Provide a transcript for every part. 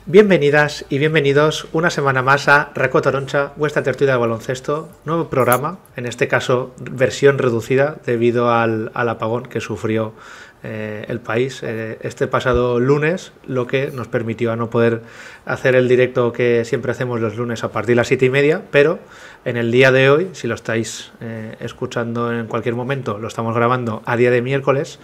Bienvenidas y bienvenidos una semana más a Raco Toroncha, vuestra tertulia de baloncesto, nuevo programa, en este caso versión reducida debido al apagón que sufrió el país este pasado lunes, lo que nos permitió a no poder hacer el directo que siempre hacemos los lunes a partir de las 7:30, pero en el día de hoy, si lo estáis escuchando en cualquier momento, lo estamos grabando a día de miércoles,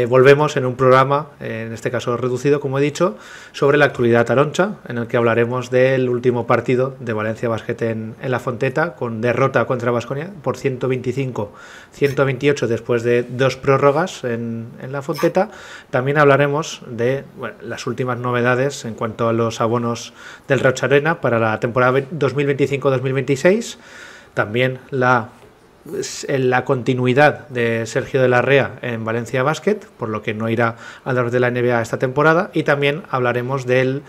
volvemos en un programa, en este caso reducido, como he dicho, sobre la actualidad taroncha, en el que hablaremos del último partido de Valencia Basket en La Fonteta, con derrota contra Baskonia por 125-128 después de dos prórrogas en La Fonteta. También hablaremos de las últimas novedades en cuanto a los abonos del Roig Arena para la temporada 2025-2026. También la continuidad de Sergio de la Rea en Valencia Basket, por lo que no irá a los de la NBA esta temporada, y también hablaremos del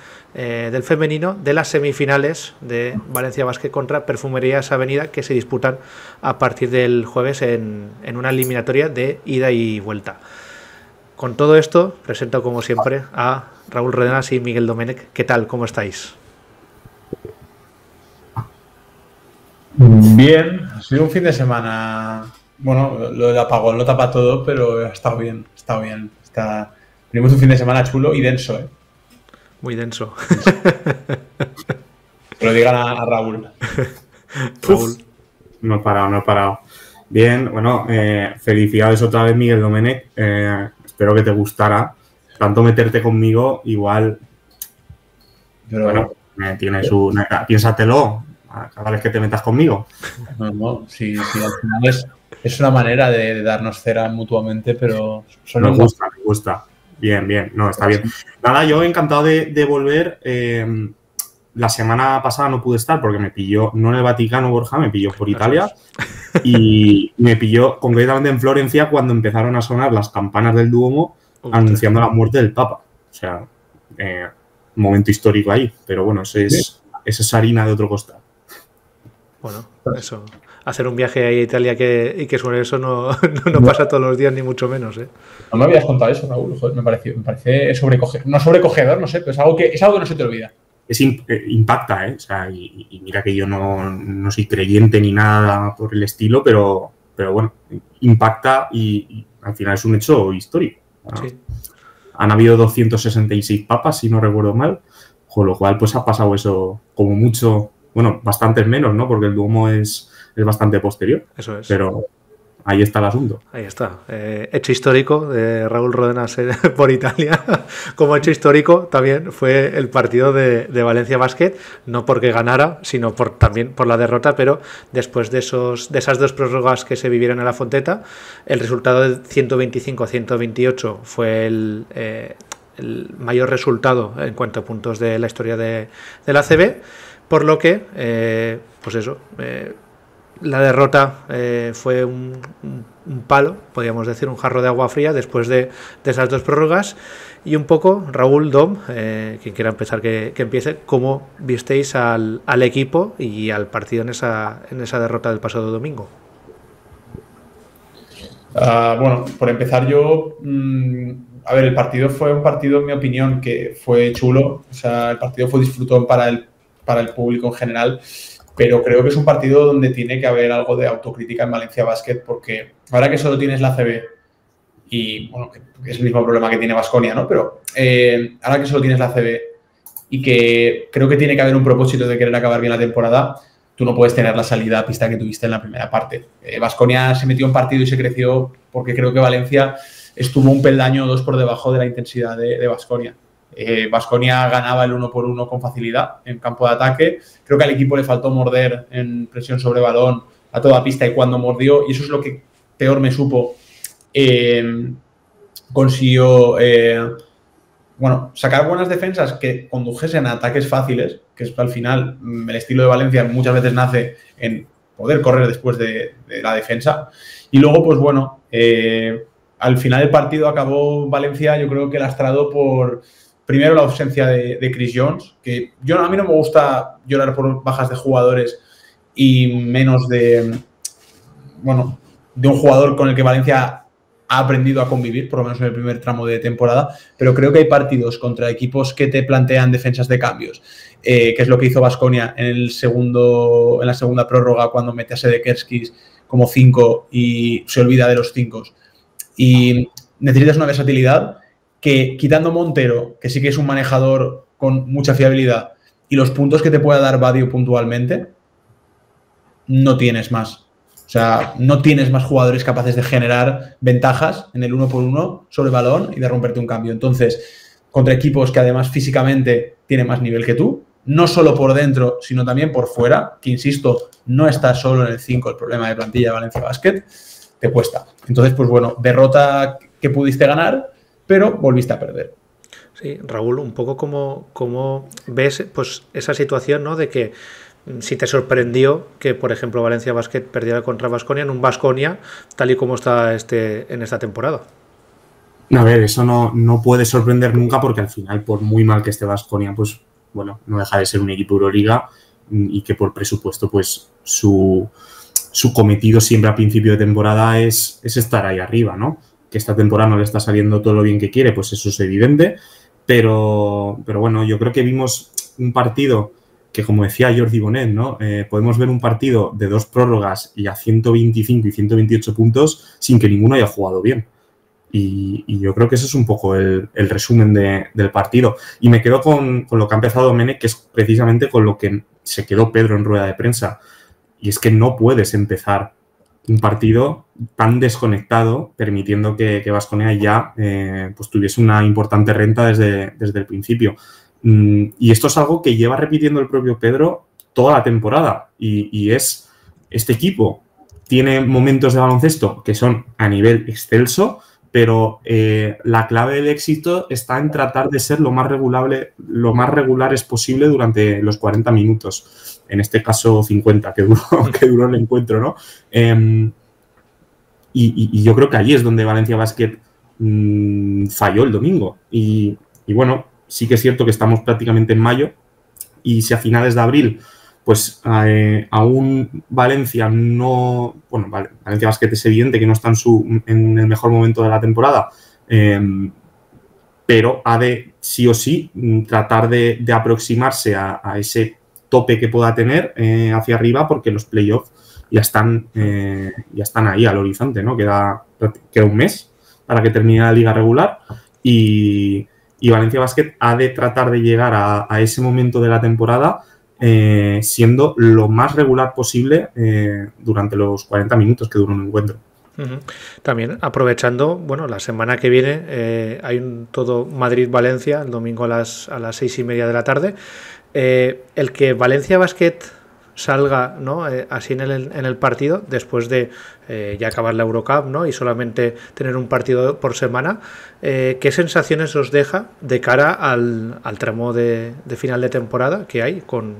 femenino, de las semifinales de Valencia Basket contra Perfumerías Avenida, que se disputan a partir del jueves en una eliminatoria de ida y vuelta. Con todo esto, presento como siempre a Raúl Rodenas y Miguel Domènech. ¿Qué tal? ¿Cómo estáis? Bien, ha sido un fin de semana. Bueno, lo del apagón lo tapa todo, pero ha estado bien, Tenemos un fin de semana chulo y denso, ¿eh? Muy denso. Que lo digan a Raúl. Raúl. No he parado. Bien, bueno, felicidades otra vez, Miguel Domènech. Espero que te gustara. Tanto meterte conmigo, igual. Pero bueno, tiene su. Piénsatelo cada vez que te metas conmigo. No, sí, al final es una manera de darnos cera mutuamente, pero me gusta. Bien, no, está bien. Nada, yo encantado de volver. La semana pasada no pude estar porque me pilló, no en el Vaticano, Borja, me pilló por Italia y me pilló concretamente en Florencia cuando empezaron a sonar las campanas del Duomo anunciando la muerte del Papa. O sea, un momento histórico ahí, pero bueno, esa es harina de otro costal. Bueno, eso. Hacer un viaje a Italia y que suene eso no pasa todos los días, ni mucho menos, ¿eh? No me habías contado eso, Raúl. Joder, me parece sobrecogedor. No sobrecogedor, no sé, pero es algo que no se te olvida. Impacta, ¿eh? O sea, y mira que yo no soy creyente ni nada por el estilo, pero bueno, impacta y al final es un hecho histórico. Sí. Han habido 266 papas, si no recuerdo mal, con lo cual pues ha pasado eso como mucho, bueno, bastantes menos, ¿no? Porque el Duomo es bastante posterior. Eso es. Pero ahí está el asunto. Ahí está. Hecho histórico de Raúl Rodenas por Italia. Como hecho histórico también fue el partido de Valencia Basket, no porque ganara, sino también por la derrota, pero después de esas dos prórrogas que se vivieron en La Fonteta, el resultado de 125-128 fue el mayor resultado en cuanto a puntos de la historia de la ACB, por lo que, pues eso... La derrota fue un palo, podríamos decir, un jarro de agua fría después de esas dos prórrogas. Y un poco, Raúl, Dom, quien quiera empezar que empiece, ¿cómo visteis al equipo y al partido en esa derrota del pasado domingo? Bueno, por empezar yo, a ver, el partido fue un partido, en mi opinión, que fue chulo. O sea, el partido fue disfrutón para el público en general. Pero creo que es un partido donde tiene que haber algo de autocrítica en Valencia Basket, porque ahora que solo tienes la ACB y, bueno, que es el mismo problema que tiene Baskonia, ¿no? Pero ahora que solo tienes la ACB y que creo que tiene que haber un propósito de querer acabar bien la temporada, tú no puedes tener la salida a pista que tuviste en la primera parte. Baskonia se metió en partido y se creció porque creo que Valencia estuvo un peldaño o dos por debajo de la intensidad de Baskonia. Baskonia ganaba el 1-por-1 con facilidad en campo de ataque. Creo que al equipo le faltó morder en presión sobre balón a toda pista, y cuando mordió, y eso es lo que peor me supo, consiguió sacar buenas defensas que condujesen a ataques fáciles, que es al final el estilo de Valencia muchas veces nace en poder correr después de la defensa. Y luego, pues bueno, al final del partido acabó Valencia, yo creo que lastrado por... Primero, la ausencia de Chris Jones, que a mí no me gusta llorar por bajas de jugadores y menos de un jugador con el que Valencia ha aprendido a convivir, por lo menos en el primer tramo de temporada, pero creo que hay partidos contra equipos que te plantean defensas de cambios, que es lo que hizo Baskonia en la segunda prórroga cuando mete a Sedekerskis como 5 y se olvida de los 5. Y necesitas una versatilidad que, quitando Montero, que sí que es un manejador con mucha fiabilidad, y los puntos que te pueda dar Badio puntualmente, no tienes más. O sea, no tienes más jugadores capaces de generar ventajas en el 1-por-1 sobre balón y de romperte un cambio. Entonces, contra equipos que además físicamente tienen más nivel que tú, no solo por dentro, sino también por fuera, que insisto, no está solo en el 5 el problema de plantilla de Valencia Basket, te cuesta. Entonces, pues bueno, derrota que pudiste ganar, pero volviste a perder. Sí, Raúl, un poco como ves pues esa situación, ¿no? De que si te sorprendió que, por ejemplo, Valencia Basket perdiera contra Baskonia en un Baskonia tal y como está en esta temporada. A ver, eso no puede sorprender nunca porque al final, por muy mal que esté Baskonia, pues bueno, no deja de ser un equipo Euroliga y que por presupuesto, pues su cometido siempre a principio de temporada es estar ahí arriba, ¿no? Que esta temporada no le está saliendo todo lo bien que quiere, pues eso es evidente, pero bueno, yo creo que vimos un partido que, como decía Jordi Bonet, ¿no? Podemos ver un partido de 2 prórrogas y a 125 y 128 puntos sin que ninguno haya jugado bien. Y yo creo que ese es un poco el resumen del partido. Y me quedo con lo que ha empezado Domenech, que es precisamente con lo que se quedó Pedro en rueda de prensa. Y es que no puedes empezar un partido tan desconectado, permitiendo que Baskonia ya pues tuviese una importante renta desde el principio. Y esto es algo que lleva repitiendo el propio Pedro toda la temporada. Y es, este equipo tiene momentos de baloncesto que son a nivel excelso, pero la clave del éxito está en tratar de ser lo más regulares posible durante los 40 minutos. En este caso 50, que duró el encuentro, ¿no? Y yo creo que allí es donde Valencia Basket falló el domingo. Y bueno, sí que es cierto que estamos prácticamente en mayo y si a finales de abril pues aún Valencia no... Bueno, Valencia Basket es evidente que no está en el mejor momento de la temporada, pero ha de, sí o sí, tratar de aproximarse a ese tope que pueda tener hacia arriba, porque los playoffs ya están ahí al horizonte, ¿no? Queda un mes para que termine la liga regular y Valencia Basket ha de tratar de llegar a ese momento de la temporada siendo lo más regular posible durante los 40 minutos que dura un encuentro. También aprovechando, bueno, la semana que viene hay un todo Madrid-Valencia, el domingo a las 6:30 de la tarde. El que Valencia Basket salga, ¿no? Así en el partido, después de ya acabar la Eurocup, ¿no? Y solamente tener un partido por semana, ¿qué sensaciones os deja de cara al tramo de final de temporada que hay con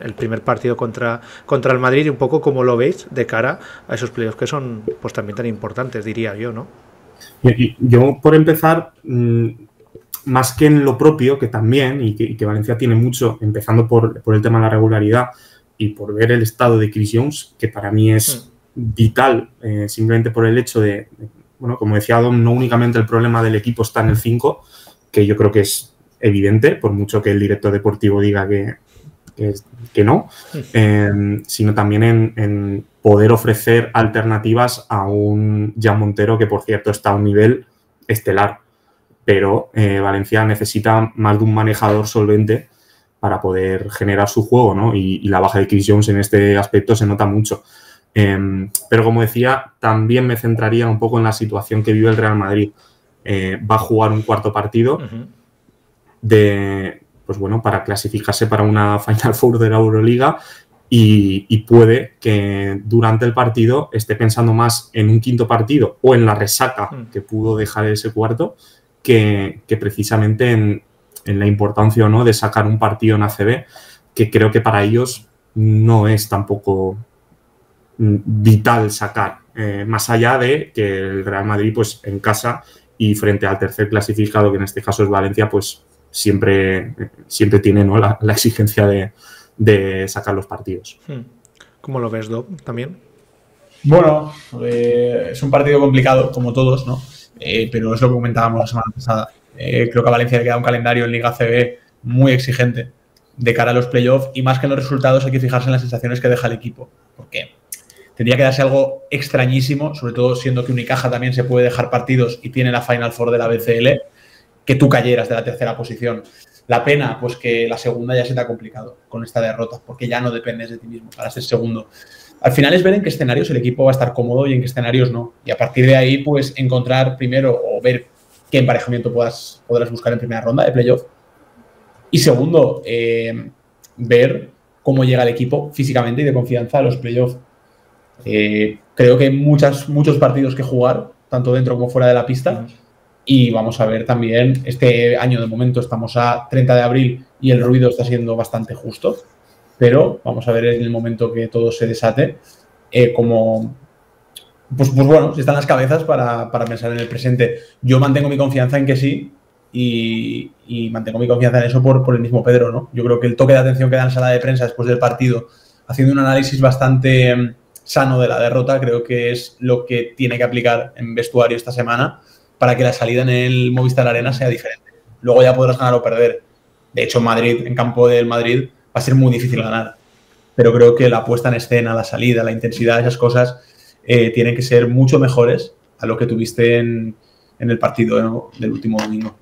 el primer partido contra el Madrid y un poco cómo lo veis de cara a esos playoffs que son pues también tan importantes, diría yo, ¿no? Yo, por empezar, más que en lo propio, que también, y que Valencia tiene mucho, empezando por el tema de la regularidad, y por ver el estado de Chris Jones, que para mí es vital, simplemente por el hecho de, bueno, como decía Dom, no únicamente el problema del equipo está en el 5, que yo creo que es evidente, por mucho que el director deportivo diga que no, sino también en poder ofrecer alternativas a un Jan Montero, que por cierto está a un nivel estelar, pero Valencia necesita más de un manejador solvente para poder generar su juego, ¿no? Y la baja de Chris Jones en este aspecto se nota mucho. Pero como decía, también me centraría un poco en la situación que vive el Real Madrid. Va a jugar un cuarto partido pues bueno, para clasificarse para una Final Four de la Euroliga y puede que durante el partido esté pensando más en un quinto partido o en la resaca que pudo dejar ese cuarto que precisamente en la importancia o no de sacar un partido en ACB, que creo que para ellos no es tampoco vital sacar, más allá de que el Real Madrid pues en casa y frente al tercer clasificado, que en este caso es Valencia, pues siempre tiene, ¿no? la exigencia de sacar los partidos. ¿Cómo lo ves, Dob, también? Bueno, es un partido complicado, como todos, ¿no? Pero es lo que comentábamos la semana pasada. Creo que a Valencia le queda un calendario en Liga CB muy exigente de cara a los playoffs y más que en los resultados hay que fijarse en las sensaciones que deja el equipo. Porque tendría que darse algo extrañísimo, sobre todo siendo que Unicaja también se puede dejar partidos y tiene la Final Four de la BCL, que tú cayeras de la tercera posición. La pena, pues que la segunda ya se te ha complicado con esta derrota, porque ya no dependes de ti mismo para ser segundo. Al final es ver en qué escenarios el equipo va a estar cómodo y en qué escenarios no. Y a partir de ahí, pues encontrar primero o ver qué emparejamiento podrás buscar en primera ronda de playoff. Y segundo, ver cómo llega el equipo físicamente y de confianza a los playoffs. Creo que hay muchos partidos que jugar, tanto dentro como fuera de la pista. Y vamos a ver también, este año de momento estamos a 30 de abril y el ruido está siendo bastante justo. Pero vamos a ver en el momento que todo se desate cómo, pues bueno, si están las cabezas para pensar en el presente. Yo mantengo mi confianza en que sí y mantengo mi confianza en eso por el mismo Pedro, ¿no? Yo creo que el toque de atención que da en sala de prensa después del partido, haciendo un análisis bastante sano de la derrota, creo que es lo que tiene que aplicar en vestuario esta semana para que la salida en el Movistar Arena sea diferente. Luego ya podrás ganar o perder. De hecho, en Madrid, en campo del Madrid, va a ser muy difícil ganar. Pero creo que la puesta en escena, la salida, la intensidad, esas cosas tienen que ser mucho mejores a lo que tuviste en el partido, ¿no?, del último domingo.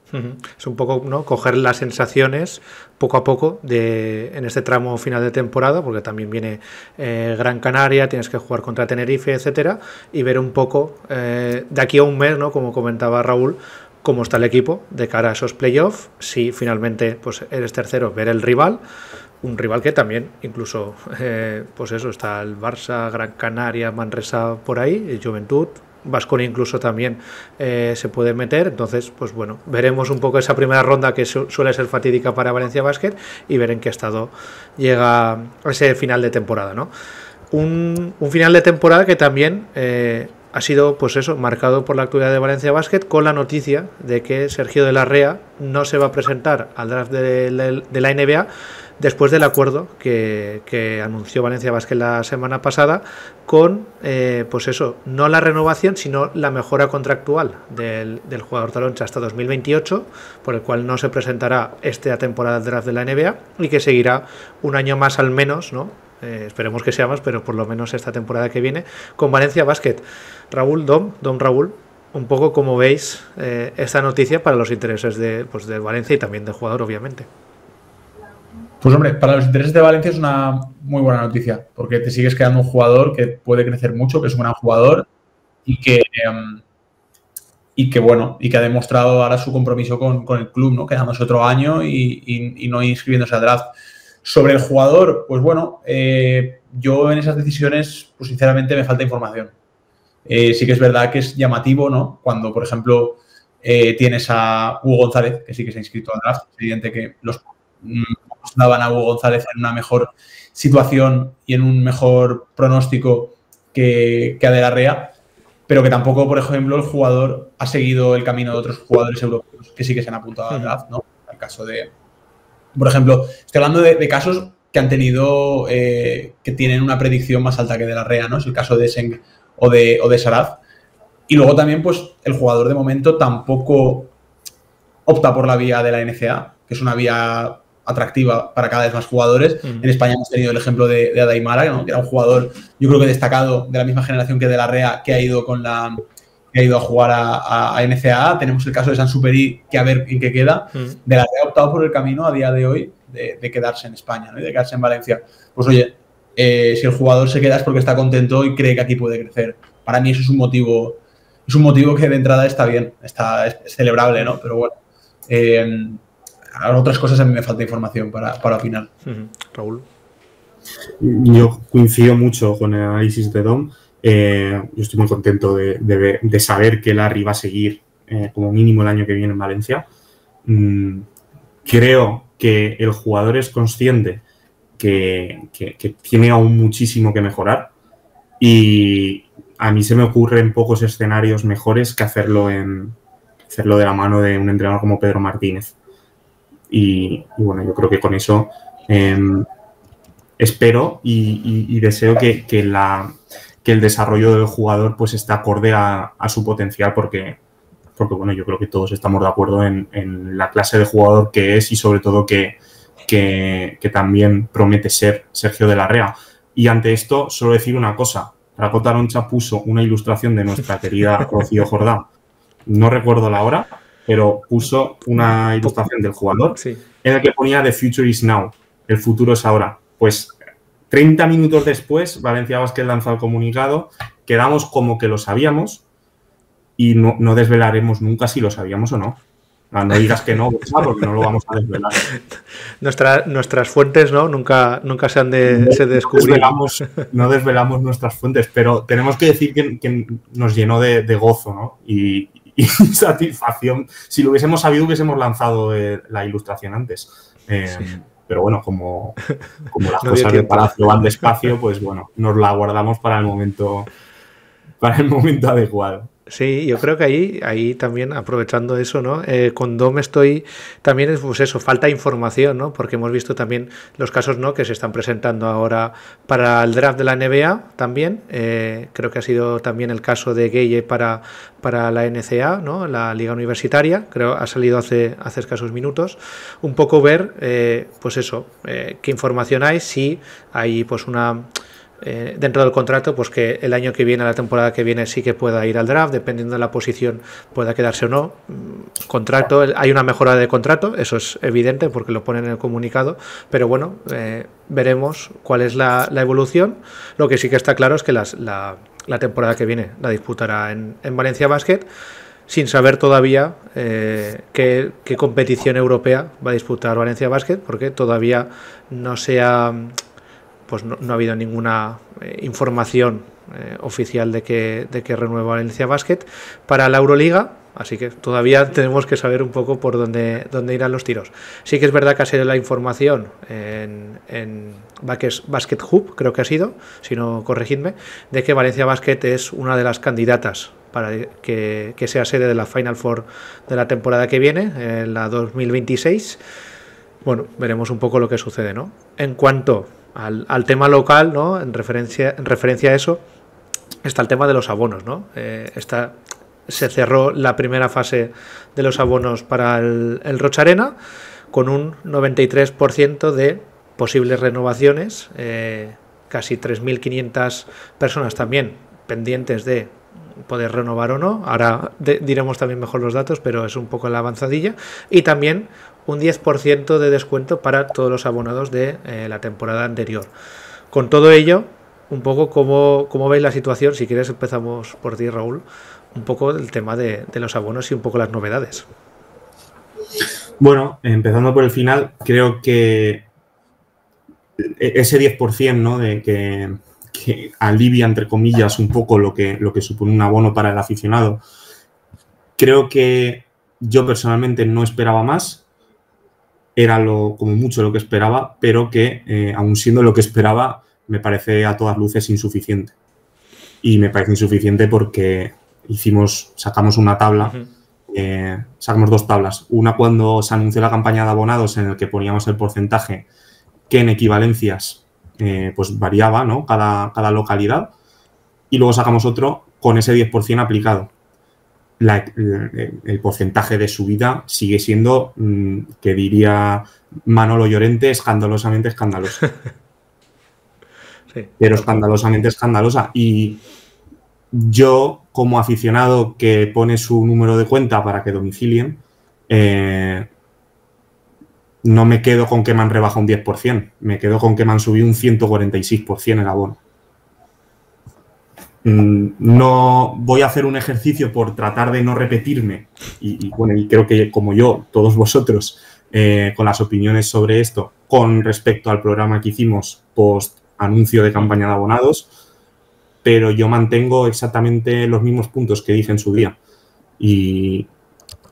Es un poco, ¿no?, coger las sensaciones poco a poco en este tramo final de temporada, porque también viene Gran Canaria, tienes que jugar contra Tenerife, etcétera, y ver un poco de aquí a un mes, ¿no?, como comentaba Raúl, cómo está el equipo de cara a esos playoffs. Si finalmente pues eres tercero, ver el rival, un rival que también incluso pues eso, está el Barça, Gran Canaria, Manresa por ahí, Juventud, Baskonia incluso también se puede meter. Entonces, pues bueno, veremos un poco esa primera ronda que suele ser fatídica para Valencia Basket y ver en qué estado llega a ese final de temporada, ¿no? Un final de temporada que también ha sido, pues eso, marcado por la actualidad de Valencia Basket, con la noticia de que Sergio de la Rea no se va a presentar al draft de la NBA después del acuerdo que anunció Valencia Basket la semana pasada con, pues eso, no la renovación, sino la mejora contractual del jugador taloncha hasta 2028, por el cual no se presentará esta temporada del draft de la NBA y que seguirá un año más al menos, ¿no? Esperemos que sea más, pero por lo menos esta temporada que viene con Valencia Basket. Raúl, Dom Raúl, un poco como veis esta noticia para los intereses de Valencia y también del jugador, obviamente. Pues hombre, para los intereses de Valencia es una muy buena noticia, porque te sigues quedando un jugador que puede crecer mucho, que es un gran jugador y que bueno, y que ha demostrado ahora su compromiso con el club, ¿no?, quedándose otro año y no inscribiéndose al draft. Sobre el jugador, pues bueno, yo en esas decisiones, pues sinceramente me falta información. Sí que es verdad que es llamativo, ¿no?, cuando, por ejemplo, tienes a Hugo González, que sí que se ha inscrito al draft. Es evidente que los daban a Hugo González en una mejor situación y en un mejor pronóstico que a De la Rea, pero que tampoco, por ejemplo, el jugador ha seguido el camino de otros jugadores europeos que sí que se han apuntado al draft, ¿no? El caso de... Por ejemplo, estoy hablando de casos que han tenido, que tienen una predicción más alta que De la Rea, ¿no? Es el caso de Seng o de Saraz. Y luego también, pues, el jugador de momento tampoco opta por la vía de la NCAA, que es una vía atractiva para cada vez más jugadores. En España hemos tenido el ejemplo de Adaimara, ¿no?, que era un jugador, yo creo que destacado, de la misma generación que De la Rea, que ha ido a jugar a NCAA. Tenemos el caso de Sansuperi, que a ver en qué queda. De la Rea ha optado por el camino a día de hoy de quedarse en España, ¿no?, y de quedarse en Valencia. Pues oye, si el jugador se queda es porque está contento y cree que aquí puede crecer. Para mí eso es un motivo que de entrada está bien, es celebrable, ¿no? Pero bueno, otras cosas a mí me falta información para opinar. Raúl. Yo coincido mucho con el análisis de Dom. Yo estoy muy contento de saber que Larry va a seguir como mínimo el año que viene en Valencia. Creo que el jugador es consciente que tiene aún muchísimo que mejorar y a mí se me ocurren pocos escenarios mejores que hacerlo de la mano de un entrenador como Pedro Martínez. Y bueno, yo creo que con eso espero y deseo que el desarrollo del jugador pues esté acorde a su potencial, porque bueno, yo creo que todos estamos de acuerdo en la clase de jugador que es y sobre todo que también promete ser Sergio de la Rea. Y ante esto, solo decir una cosa. Rakota Aroncha puso una ilustración de nuestra querida Rocío Jordá. No recuerdo la hora, pero puso una ilustración del jugador en la que ponía The future is now. El futuro es ahora. Pues 30 minutos después, Valencia Basket lanzó el comunicado, quedamos como que lo sabíamos y no desvelaremos nunca si lo sabíamos o no. No digas que no, porque no lo vamos a desvelar. Nuestras fuentes, ¿no? Nunca se han se descubrido. No desvelamos nuestras fuentes, pero tenemos que decir que nos llenó de gozo, ¿no? Y satisfacción. Si lo hubiésemos sabido, hubiésemos lanzado la ilustración antes. Pero bueno, como las cosas de Palacio van despacio, pues bueno, nos la guardamos para el momento adecuado. Sí, yo creo que ahí también, aprovechando eso, ¿no? Con Dom también es pues eso, falta información, ¿no? Porque hemos visto también los casos, ¿no? Que se están presentando ahora para el draft de la NBA también. Creo que ha sido también el caso de Gueye para la NCAA, ¿no? La Liga Universitaria, creo ha salido hace escasos minutos. Un poco ver, pues eso, qué información hay, si hay pues dentro del contrato, pues que el año que viene, la temporada que viene, sí que pueda ir al draft, dependiendo de la posición pueda quedarse o no. Contrato, hay una mejora de contrato, eso es evidente porque lo ponen en el comunicado, pero bueno, veremos cuál es la evolución. Lo que sí que está claro es que la temporada que viene la disputará en Valencia Basket, sin saber todavía qué competición europea va a disputar Valencia Basket, porque todavía no ha habido ninguna información oficial de que renueva Valencia Basket para la Euroliga, así que todavía tenemos que saber un poco por dónde irán los tiros. Sí que es verdad que ha sido la información en Basket Hub, creo que ha sido, si no corregidme, de que Valencia Basket es una de las candidatas para que sea sede de la Final Four de la temporada que viene, la 2026. Bueno, veremos un poco lo que sucede, ¿no? En cuanto al tema local, ¿no? En referencia a eso, está el tema de los abonos, ¿no? Se cerró la primera fase de los abonos para el Rocha Arena con un 93% de posibles renovaciones, casi 3.500 personas también pendientes de poder renovar o no. Ahora diremos también mejor los datos, pero es un poco la avanzadilla. Y también un 10% de descuento para todos los abonados de la temporada anterior. Con todo ello, un poco cómo veis la situación. Si quieres empezamos por ti, Raúl, un poco el tema de los abonos y un poco las novedades. Bueno, empezando por el final, creo que ese 10%, ¿no? de que alivia, entre comillas, un poco lo que supone un abono para el aficionado. Creo que yo personalmente no esperaba más. Era como mucho lo que esperaba, pero que aun siendo lo que esperaba, me parece a todas luces insuficiente. Y me parece insuficiente porque sacamos una tabla, sacamos dos tablas. Una cuando se anunció la campaña de abonados, en el que poníamos el porcentaje que en equivalencias pues variaba, ¿no? cada localidad, y luego sacamos otro con ese 10% aplicado. El porcentaje de subida sigue siendo, que diría Manolo Llorente, escandalosamente escandalosa. Sí, pero escandalosamente escandalosa. Y yo, como aficionado que pone su número de cuenta para que domicilien, no me quedo con que me han rebajado un 10%, me quedo con que me han subido un 146% el abono. No voy a hacer un ejercicio por tratar de no repetirme y creo que como yo, todos vosotros, con las opiniones sobre esto con respecto al programa que hicimos post anuncio de campaña de abonados, pero yo mantengo exactamente los mismos puntos que dije en su día y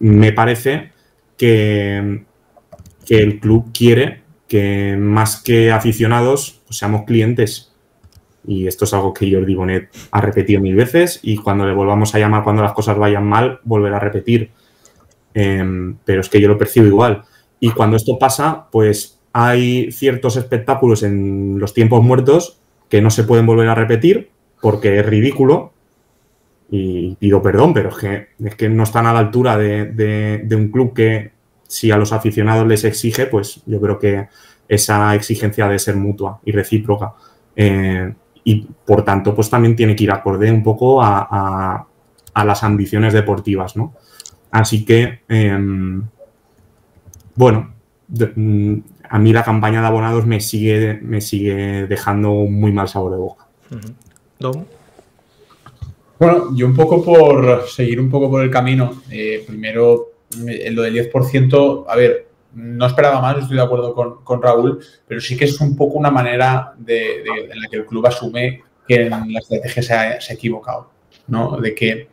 me parece que el club quiere que más que aficionados pues seamos clientes. Y esto es algo que Jordi Bonet ha repetido 1000 veces y cuando le volvamos a llamar cuando las cosas vayan mal, volverá a repetir. Pero es que yo lo percibo igual. Y cuando esto pasa, pues hay ciertos espectáculos en los tiempos muertos que no se pueden volver a repetir porque es ridículo y pido perdón, pero es que no están a la altura de un club que, si a los aficionados les exige, pues yo creo que esa exigencia debe ser mutua y recíproca. Y por tanto, pues también tiene que ir acorde un poco a las ambiciones deportivas, ¿no? Así que, bueno, a mí la campaña de abonados me sigue dejando un muy mal sabor de boca. Dom. Bueno, yo un poco por seguir un poco por el camino. Primero, lo del 10%, a ver, no esperaba más, estoy de acuerdo con Raúl, pero sí que es un poco una manera en la que el club asume que en la estrategia se ha equivocado, ¿no? De que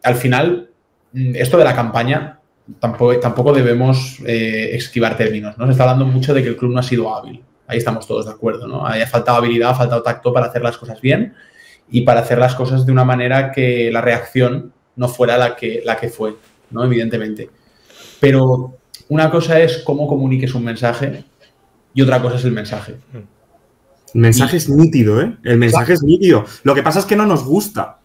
al final, esto de la campaña, tampoco debemos esquivar términos, ¿no? Se está hablando mucho de que el club no ha sido hábil. Ahí estamos todos de acuerdo, ¿no? Ha faltado habilidad, ha faltado tacto para hacer las cosas bien y para hacer las cosas de una manera que la reacción no fuera la que fue, ¿no? Evidentemente. Pero una cosa es cómo comuniques un mensaje y otra cosa es el mensaje. El mensaje es nítido, ¿eh? El mensaje es nítido. Lo que pasa es que no nos gusta.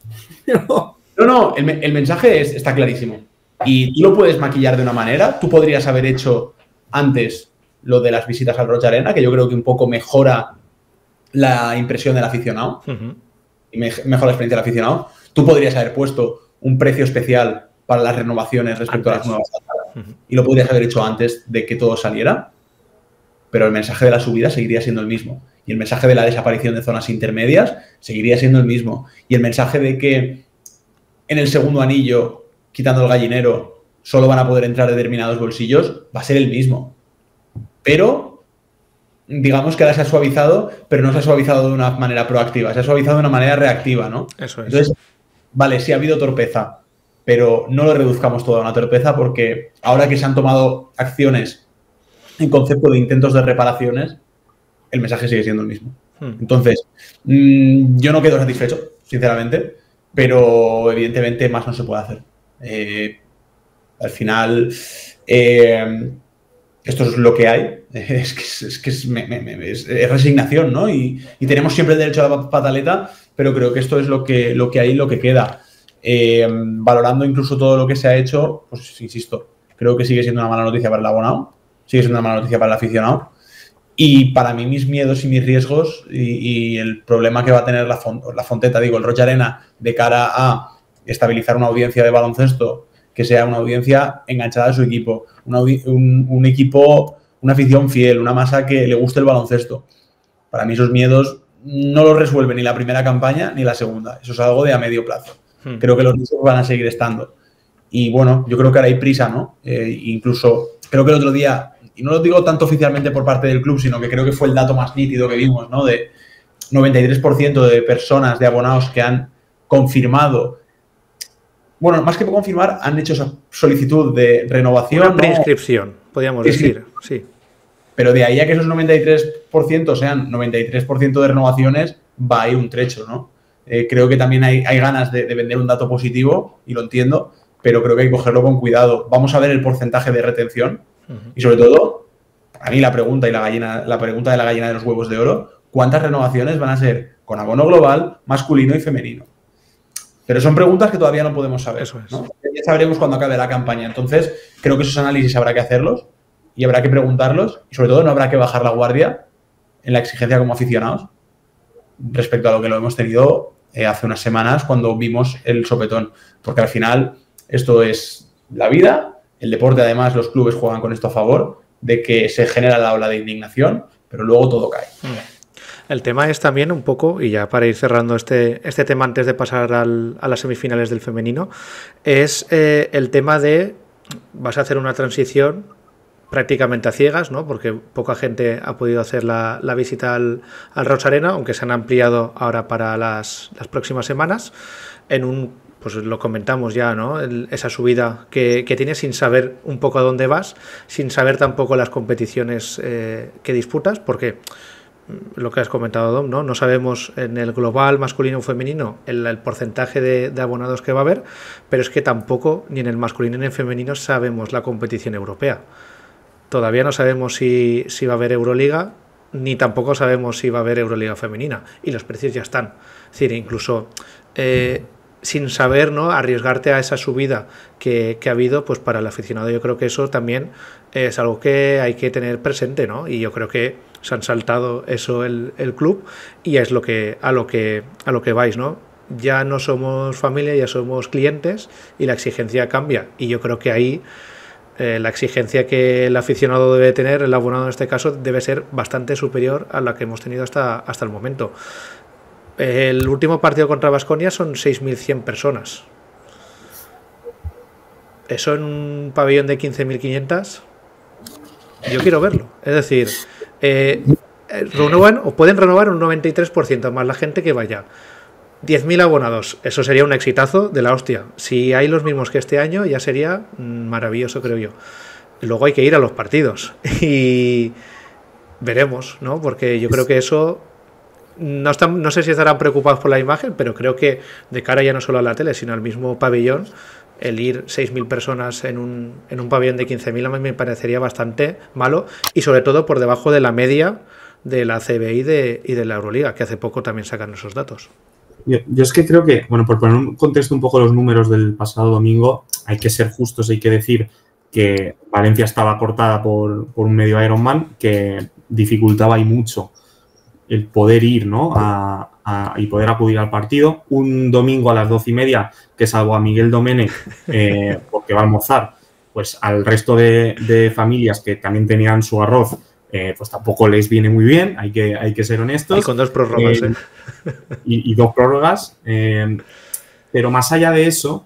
No, el mensaje está clarísimo. Y tú lo puedes maquillar de una manera. Tú podrías haber hecho antes lo de las visitas al Roig Arena, que yo creo que un poco mejora la impresión del aficionado y mejora la experiencia del aficionado. Tú podrías haber puesto un precio especial para las renovaciones respecto a las nuevas alzadas y lo podrías haber hecho antes de que todo saliera, pero el mensaje de la subida seguiría siendo el mismo. Y el mensaje de la desaparición de zonas intermedias seguiría siendo el mismo. Y el mensaje de que en el segundo anillo, quitando el gallinero, solo van a poder entrar determinados bolsillos, va a ser el mismo. Pero, digamos que ahora se ha suavizado, pero no se ha suavizado de una manera proactiva, se ha suavizado de una manera reactiva, ¿no? Eso es. Entonces, vale, sí ha habido torpeza, pero no lo reduzcamos todo a una torpeza porque ahora que se han tomado acciones en concepto de intentos de reparaciones, el mensaje sigue siendo el mismo. Entonces, yo no quedo satisfecho, sinceramente, pero evidentemente más no se puede hacer. Al final, esto es lo que hay. Es resignación, ¿no? Y tenemos siempre el derecho a la pataleta, pero creo que esto es lo que hay y lo que queda. Valorando incluso todo lo que se ha hecho, pues insisto, creo que sigue siendo una mala noticia para el abonado, sigue siendo una mala noticia para el aficionado. Y para mí mis miedos y mis riesgos y el problema que va a tener la Fonteta, el Roig Arena, de cara a estabilizar una audiencia de baloncesto que sea una audiencia enganchada a su equipo, un equipo, una afición fiel, una masa que le guste el baloncesto. Para mí esos miedos no los resuelve ni la primera campaña ni la segunda. Eso es algo de a medio plazo. Creo que los riesgos van a seguir estando. Y bueno, yo creo que ahora hay prisa, ¿no? Incluso creo que el otro día, y no lo digo tanto oficialmente por parte del club, sino que creo que fue el dato más nítido que vimos, ¿no? De 93% de personas, de abonados que han confirmado, bueno, más que confirmar, han hecho esa solicitud de renovación. Una preinscripción, podríamos decir, sí. Pero de ahí a que esos 93% sean 93% de renovaciones, va ahí un trecho, ¿no? Creo que también hay ganas de vender un dato positivo, y lo entiendo, pero creo que hay que cogerlo con cuidado. Vamos a ver el porcentaje de retención y, sobre todo, a mí la pregunta de la gallina de los huevos de oro, ¿cuántas renovaciones van a ser con abono global, masculino y femenino? Pero son preguntas que todavía no podemos saber. Eso es. ¿No? Ya sabremos cuando acabe la campaña. Entonces, creo que esos análisis habrá que hacerlos y habrá que preguntarlos y, sobre todo, no habrá que bajar la guardia en la exigencia como aficionados respecto a lo que lo hemos tenido hace unas semanas cuando vimos el sopetón. Porque al final esto es la vida, el deporte, además los clubes juegan con esto a favor, de que se genera la ola de indignación, pero luego todo cae. El tema es también un poco, y ya para ir cerrando este tema antes de pasar a las semifinales del femenino, es el tema de vas a hacer una transición prácticamente a ciegas, ¿no? Porque poca gente ha podido hacer la visita al Roig Arena, aunque se han ampliado ahora para las próximas semanas, pues lo comentamos ya, ¿no? Esa subida que tienes sin saber un poco a dónde vas, sin saber tampoco las competiciones que disputas, porque lo que has comentado, Dom, ¿no? No sabemos en el global masculino o femenino el porcentaje de abonados que va a haber, pero es que tampoco ni en el masculino ni en el femenino sabemos la competición europea. Todavía no sabemos si va a haber Euroliga, ni tampoco sabemos si va a haber Euroliga femenina, y los precios ya están. Es decir, incluso sin saber, ¿no?, arriesgarte a esa subida que ha habido, pues para el aficionado yo creo que eso también es algo que hay que tener presente, ¿no? Y yo creo que se han saltado eso el club, y es a lo que vais, ¿no? Ya no somos familia, ya somos clientes, y la exigencia cambia, y yo creo que ahí la exigencia que el aficionado debe tener, el abonado en este caso, debe ser bastante superior a la que hemos tenido hasta el momento. El último partido contra Baskonia son 6.100 personas. Eso en un pabellón de 15.500, yo quiero verlo. Es decir, renuevan o pueden renovar un 93% más la gente que vaya. 10.000 abonados, eso sería un exitazo de la hostia. Si hay los mismos que este año, ya sería maravilloso, creo yo. Luego hay que ir a los partidos y veremos, ¿no? Porque yo creo que eso no sé si estarán preocupados por la imagen, pero creo que de cara ya no solo a la tele, sino al mismo pabellón, el ir 6.000 personas en un pabellón de 15.000 a mí me parecería bastante malo, y sobre todo por debajo de la media de la CB y de la Euroliga, que hace poco también sacan esos datos. Yo es que creo que, bueno, por poner en contexto un poco los números del pasado domingo, hay que ser justos, hay que decir que Valencia estaba cortada por un medio Ironman que dificultaba y mucho el poder ir, ¿no?, y poder acudir al partido. Un domingo a las 12:30, que salvo a Miguel Domenech, porque va a almorzar, pues al resto de familias que también tenían su arroz, pues tampoco les viene muy bien, hay que ser honestos. Y con 2 prórrogas, y 2 prórrogas. Pero más allá de eso,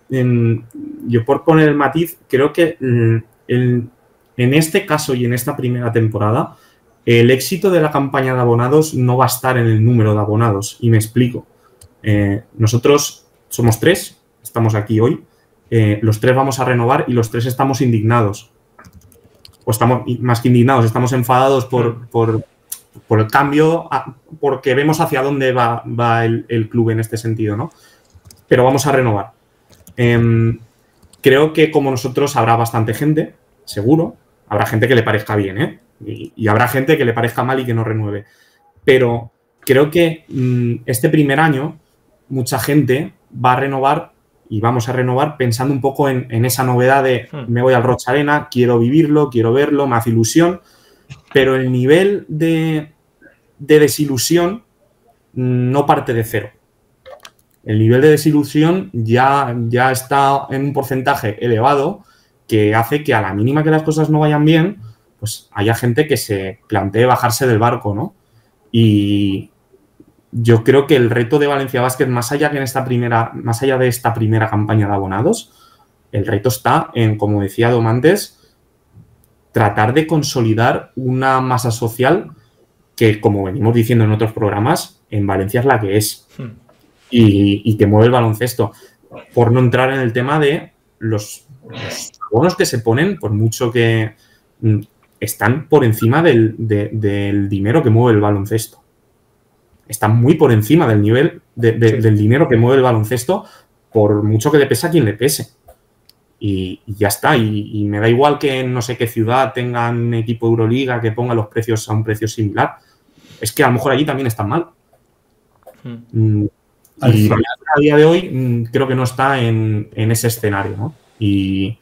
yo por poner el matiz, creo que en este caso y en esta primera temporada, el éxito de la campaña de abonados no va a estar en el número de abonados. Y me explico. Nosotros somos 3, estamos aquí hoy. Los 3 vamos a renovar y los 3 estamos indignados. O estamos más que indignados, estamos enfadados por el cambio, porque vemos hacia dónde va el club en este sentido, ¿no? Pero vamos a renovar. Creo que como nosotros habrá bastante gente, seguro. Habrá gente que le parezca bien, ¿eh? Y habrá gente que le parezca mal y que no renueve. Pero creo que este primer año mucha gente va a renovar y vamos a renovar pensando un poco en esa novedad de me voy al Rocha Arena, quiero vivirlo, quiero verlo, me hace ilusión, pero el nivel de desilusión no parte de cero. El nivel de desilusión ya está en un porcentaje elevado que hace que a la mínima que las cosas no vayan bien, pues haya gente que se plantee bajarse del barco, ¿no? Y yo creo que el reto de Valencia Basket, más allá de esta primera campaña de abonados, el reto está en, como decía Dom antes, tratar de consolidar una masa social que, como venimos diciendo en otros programas, en Valencia es la que es y que mueve el baloncesto. Por no entrar en el tema de los abonos que se ponen, por mucho que están por encima del dinero que mueve el baloncesto. Están muy por encima del nivel del dinero que mueve el baloncesto, por mucho que le pese a quien le pese. Y ya está. Y me da igual que en no sé qué ciudad tengan equipo Euroliga que ponga los precios a un precio similar. Es que a lo mejor allí también están mal. Y a día de hoy creo que no está en ese escenario, ¿no? Y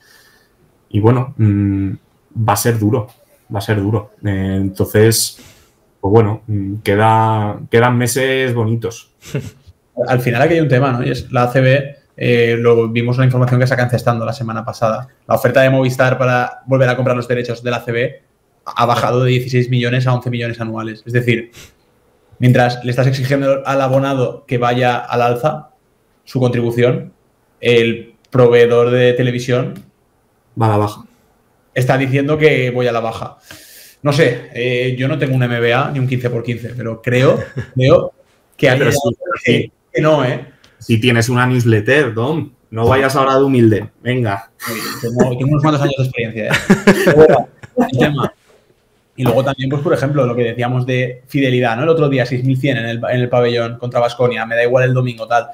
bueno, va a ser duro. Va a ser duro. Entonces, pues bueno, quedan meses bonitos. Al final aquí hay un tema, ¿no? Y es la ACB, lo vimos una información que saca encestando la semana pasada. La oferta de Movistar para volver a comprar los derechos de la ACB ha bajado de 16 millones a 11 millones anuales. Es decir, mientras le estás exigiendo al abonado que vaya al alza su contribución, el proveedor de televisión va a la baja. Está diciendo que voy a la baja. No sé, yo no tengo un MBA ni un 15x15, pero creo que hay que no, ¿eh? Si tienes una newsletter, Dom, no vayas ahora de humilde. Venga. Tengo unos cuantos años de experiencia, ¿eh? El tema. Y luego también, pues por ejemplo, lo que decíamos de fidelidad, ¿no? El otro día 6.100 en el pabellón contra Baskonia, me da igual el domingo, tal.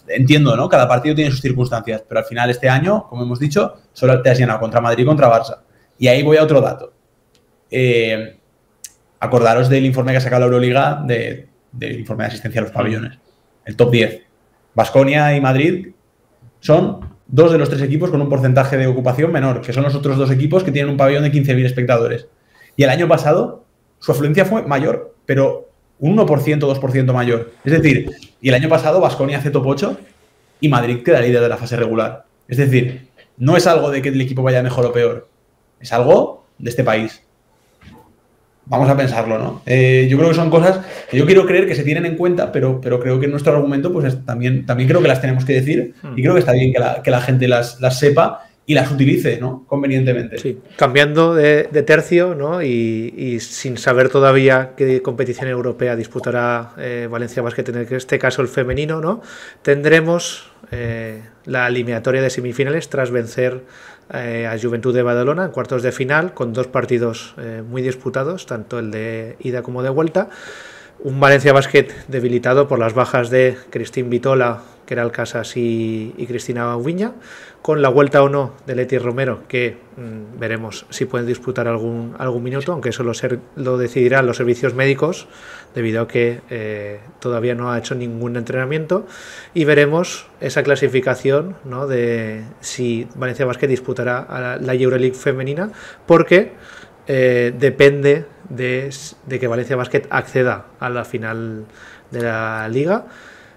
Entiendo, ¿no? Cada partido tiene sus circunstancias, pero al final este año, como hemos dicho, solo te has llenado contra Madrid y contra Barça. Y ahí voy a otro dato. acordaros del informe que ha sacado la Euroliga del informe de asistencia a los pabellones. El top 10. Baskonia y Madrid son 2 de los 3 equipos con un porcentaje de ocupación menor, que son los otros 2 equipos que tienen un pabellón de 15.000 espectadores. Y el año pasado su afluencia fue mayor, pero un 1%, 2% mayor. Es decir, y el año pasado Baskonia hace top 8 y Madrid queda líder de la fase regular. Es decir, no es algo de que el equipo vaya mejor o peor, es algo de este país. Vamos a pensarlo, ¿no? Yo creo que son cosas que yo quiero creer que se tienen en cuenta, pero creo que en nuestro argumento pues también creo que las tenemos que decir y creo que está bien que la gente las sepa y las utilice, ¿no? Convenientemente. Sí, cambiando de tercio, ¿no? Y sin saber todavía qué competición europea disputará Valencia Basket, en este caso el femenino, ¿no? Tendremos la eliminatoria de semifinales tras vencer a Juventud de Badalona en cuartos de final, con 2 partidos muy disputados, tanto el de ida como de vuelta. Un Valencia Basket debilitado por las bajas de Cristín Vitola, Queralt Casas y Cristina Ubiña, con la vuelta o no de Leti Romero, que veremos si pueden disputar algún minuto, aunque eso lo decidirán los servicios médicos, debido a que todavía no ha hecho ningún entrenamiento, y veremos esa clasificación, ¿no? De si Valencia Basket disputará a la Euroleague femenina, porque depende de que Valencia Basket acceda a la final de la Liga,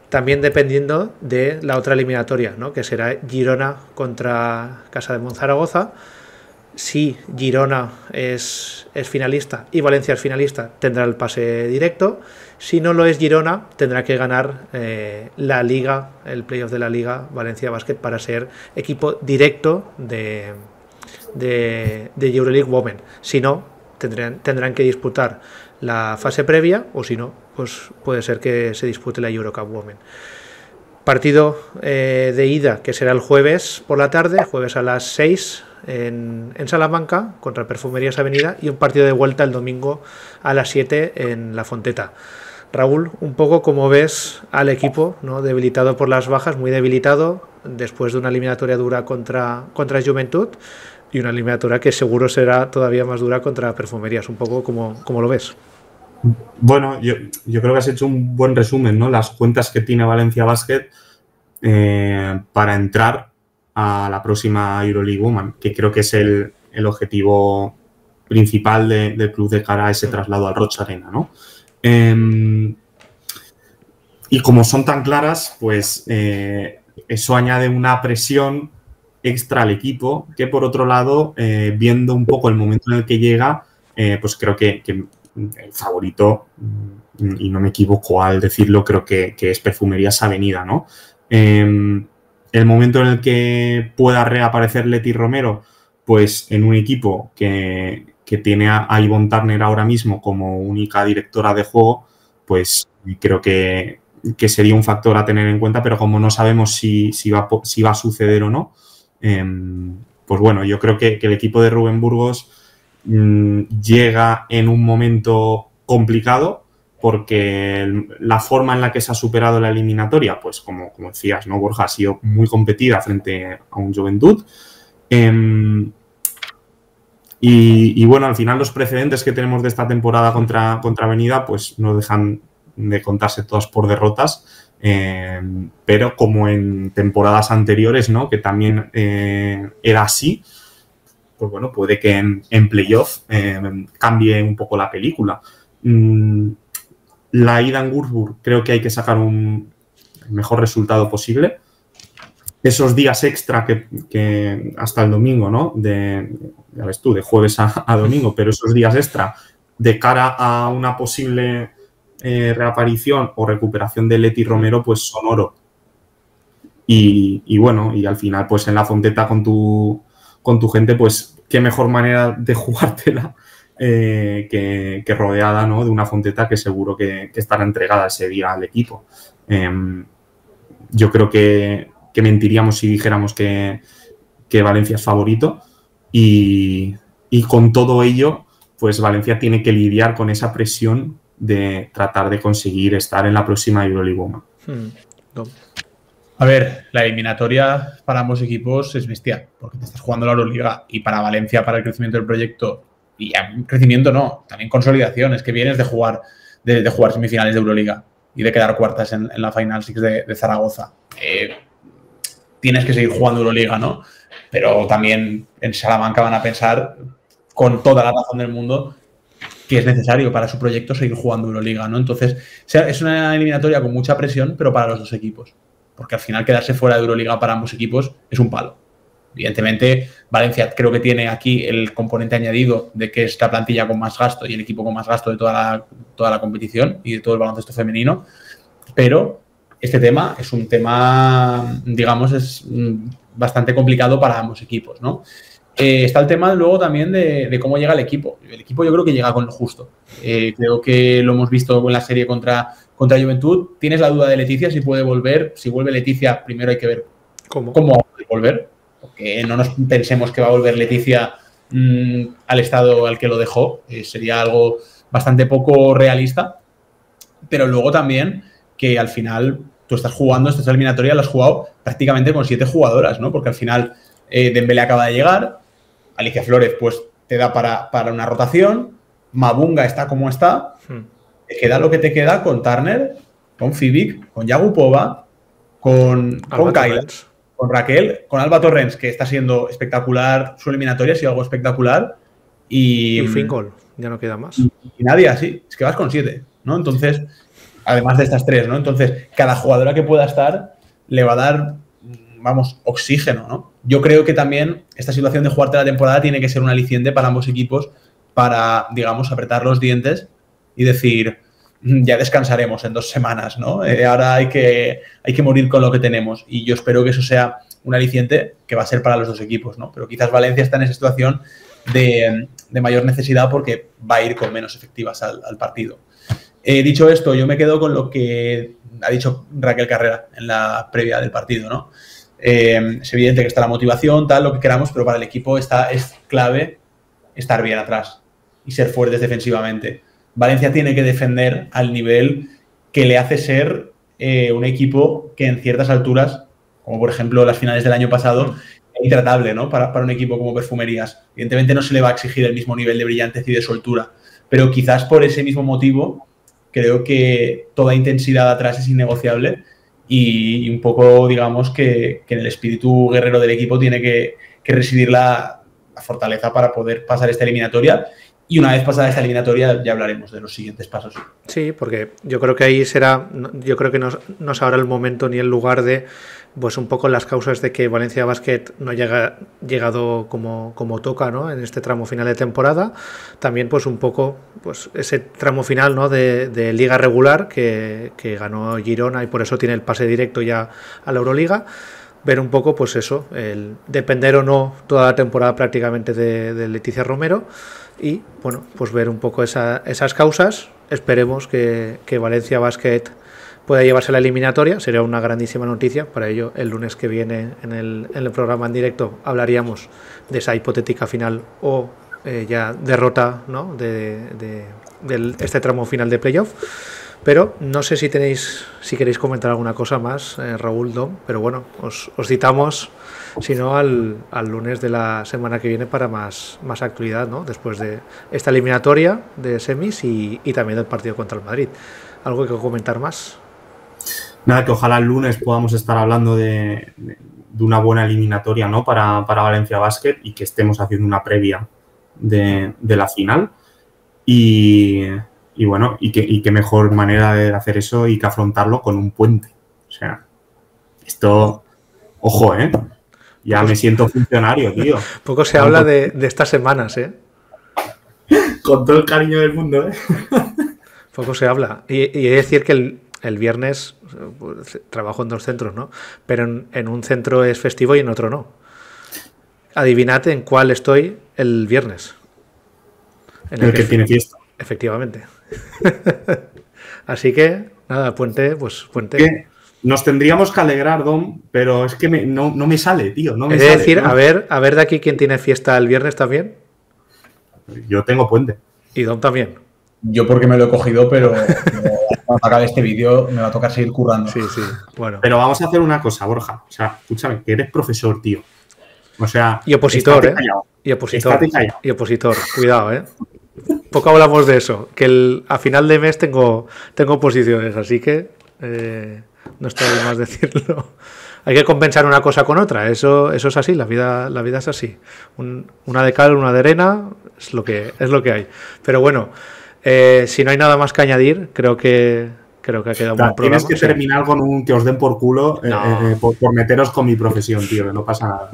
también dependiendo de la otra eliminatoria, ¿no? Que será Girona contra Casa de Monzaragoza. Si Girona es finalista y Valencia es finalista, tendrá el pase directo. Si no lo es Girona, tendrá que ganar la Liga, el playoff de la Liga Valencia Basket, para ser equipo directo de Euroleague Women. Si no, tendrán que disputar la fase previa, o si no, pues puede ser que se dispute la Eurocup Women. Partido de ida, que será el jueves por la tarde, jueves a las 6 en Salamanca contra Perfumerías Avenida, y un partido de vuelta el domingo a las 7 en La Fonteta. Raúl, un poco como ves al equipo, ¿no? Debilitado por las bajas, muy debilitado, después de una eliminatoria dura contra Juventud, y una eliminatoria que seguro será todavía más dura contra Perfumerías. Un poco como lo ves. Bueno, yo creo que has hecho un buen resumen, ¿no? Las cuentas que tiene Valencia Basket para entrar a la próxima Euroleague Women, que creo que es el objetivo principal del club de cara a ese traslado al Rocha Arena, ¿no? Y como son tan claras, pues eso añade una presión extra al equipo, que por otro lado, viendo un poco el momento en el que llega, pues creo que el favorito, y no me equivoco al decirlo, creo que es Perfumerías Avenida, ¿no? El momento en el que pueda reaparecer Leti Romero, pues en un equipo que tiene a Ivonne Turner ahora mismo como única directora de juego, pues creo que sería un factor a tener en cuenta, pero como no sabemos si va a suceder o no, pues bueno, yo creo que el equipo de Rubén Burgos llega en un momento complicado, porque la forma en la que se ha superado la eliminatoria, pues como decías, ¿no, Borja? Ha sido muy competida frente a un Juventud. Y bueno, al final los precedentes que tenemos de esta temporada contra Avenida, pues no dejan de contarse todas por derrotas, pero como en temporadas anteriores, ¿no? Que también era así, pues bueno, puede que en playoff cambie un poco la película. La ida en Würzburg creo que hay que sacar el mejor resultado posible. Esos días extra que hasta el domingo, ¿no? Ya ves tú, de jueves a domingo, pero esos días extra de cara a una posible reaparición o recuperación de Leti Romero, pues son oro. Y bueno, y al final, pues en La Fonteta con tu gente, pues qué mejor manera de jugártela que rodeada, ¿no? De una Fonteta que seguro que estará entregada ese día al equipo. Yo creo que mentiríamos si dijéramos que Valencia es favorito, y con todo ello, pues Valencia tiene que lidiar con esa presión de tratar de conseguir estar en la próxima Euroleague Women. A ver, la eliminatoria para ambos equipos es bestia, porque te estás jugando la Euroliga, y para Valencia, para el crecimiento del proyecto, Y ya crecimiento no, también consolidación. Es que vienes de jugar semifinales de Euroliga y de quedar cuartas en la Final Six de Zaragoza. Tienes que seguir jugando Euroliga, ¿no? Pero también en Salamanca van a pensar, con toda la razón del mundo, que es necesario para su proyecto seguir jugando Euroliga, ¿no? Entonces, es una eliminatoria con mucha presión, pero para los dos equipos. Porque al final quedarse fuera de Euroliga para ambos equipos es un palo. Evidentemente, Valencia creo que tiene aquí el componente añadido de que es la plantilla con más gasto y el equipo con más gasto de toda la competición y de todo el baloncesto femenino, pero este tema es un tema, digamos, es bastante complicado para ambos equipos, ¿no? Está el tema luego también de cómo llega el equipo. El equipo yo creo que llega con lo justo. Creo que lo hemos visto en la serie contra Juventud. Tienes la duda de Leticia si puede volver. Si vuelve Leticia, primero hay que ver cómo va a volver. Porque no nos pensemos que va a volver Leticia al estado al que lo dejó. Sería algo bastante poco realista. Pero luego también que al final tú estás jugando, esta eliminatoria la has jugado prácticamente con 7 jugadoras, ¿no? Porque al final Dembélé acaba de llegar, Alicia Flores pues te da para una rotación, Mabunga está como está, te queda lo que te queda con Turner, con Fibic, con Yagupova, con Kayla, con Raquel, con Alba Torrens, que está siendo espectacular, su eliminatoria ha sido algo espectacular, y Fingol, ya no queda más. Y nadie así, es que vas con 7, ¿no? Entonces, además de estas 3, ¿no? Entonces, cada jugadora que pueda estar le va a dar, vamos, oxígeno, ¿no? Yo creo que también esta situación de jugarte la temporada tiene que ser un aliciente para ambos equipos para, digamos, apretar los dientes y decir, ya descansaremos en 2 semanas, ¿no? Ahora hay que morir con lo que tenemos y yo espero que eso sea un aliciente que va a ser para los dos equipos, ¿no? Pero quizás Valencia está en esa situación de mayor necesidad porque va a ir con menos efectivas al partido. Dicho esto, yo me quedo con lo que ha dicho Raquel Carrera en la previa del partido, ¿no? Es evidente que está la motivación, tal, lo que queramos, pero para el equipo es clave estar bien atrás y ser fuertes defensivamente. Valencia tiene que defender al nivel que le hace ser un equipo que en ciertas alturas, como por ejemplo las finales del año pasado, es intratable, ¿no? Para un equipo como Perfumerías. Evidentemente no se le va a exigir el mismo nivel de brillantez y de soltura, pero quizás por ese mismo motivo creo que toda intensidad atrás es innegociable y un poco, digamos, que en el espíritu guerrero del equipo tiene que residir la fortaleza para poder pasar esta eliminatoria. Y una vez pasada esta eliminatoria ya hablaremos de los siguientes pasos. Sí, porque yo creo que ahí yo creo que no es ahora el momento ni el lugar de, pues un poco las causas de que Valencia Basket no haya llegado como toca, ¿no? En este tramo final de temporada. También pues un poco pues ese tramo final, ¿no? de liga regular que ganó Girona y por eso tiene el pase directo ya a la Euroliga. Ver un poco pues eso, el depender o no toda la temporada prácticamente de Leticia Romero. Y bueno, pues ver un poco esas causas. Esperemos que Valencia Basket pueda llevarse la eliminatoria. Sería una grandísima noticia. Para ello, el lunes que viene en el programa en directo hablaríamos de esa hipotética final o ya derrota, ¿no? de este tramo final de playoff. Pero no sé si queréis comentar alguna cosa más, Raúl, Dom, pero bueno, os citamos, si no, al lunes de la semana que viene para más actualidad, ¿no? Después de esta eliminatoria de semis y también del partido contra el Madrid. ¿Algo que comentar más? Nada, que ojalá el lunes podamos estar hablando de una buena eliminatoria, ¿no? para Valencia Basket y que estemos haciendo una previa de la final. Y bueno, y qué mejor manera de hacer eso y que afrontarlo con un puente. O sea, esto, ojo, ya me siento funcionario, tío. Poco se habla de estas semanas, Con todo el cariño del mundo, Poco se habla. Y he de decir que el viernes pues, trabajo en 2 centros, ¿no? Pero en un centro es festivo y en otro no. Adivinad en cuál estoy el viernes. En el que tiene fiesta. Efectivamente. Así que, nada, puente. ¿Qué? Nos tendríamos que alegrar, Dom, pero es que no me sale, tío. No me es sale, decir, ¿no? a ver de aquí quién tiene fiesta el viernes también. Yo tengo puente. Y Dom también. Yo porque me lo he cogido, pero cuando acabe este vídeo me va a tocar seguir currando. Sí, bueno. Pero vamos a hacer una cosa, Borja. O sea, escúchame, que eres profesor, tío. O sea... Y opositor, Y opositor. Estática ya. Y opositor. Cuidado, ¿eh? Poco hablamos de eso. Que a final de mes tengo oposiciones, así que no está de más decirlo. Hay que compensar una cosa con otra. Eso es así. La vida es así. Una de cal, una de arena, es lo que hay. Pero bueno, si no hay nada más que añadir, creo que ha quedado un buen programa. Tienes que terminar con un que os den por culo por meteros con mi profesión, tío, que no pasa nada.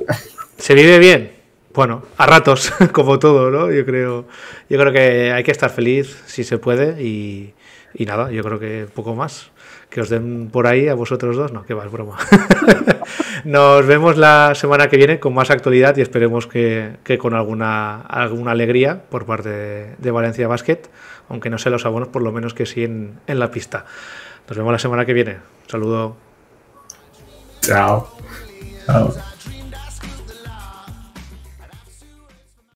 ¿Se vive bien? Bueno, a ratos, como todo, ¿no? Yo creo que hay que estar feliz si se puede y nada, yo creo que poco más. Que os den por ahí a vosotros dos, no, que va, es broma. Nos vemos la semana que viene con más actualidad y esperemos que con alguna alegría por parte de Valencia Basket, aunque no sé los abonos, por lo menos que sí en la pista. Nos vemos la semana que viene. Un saludo. Chao. Chao.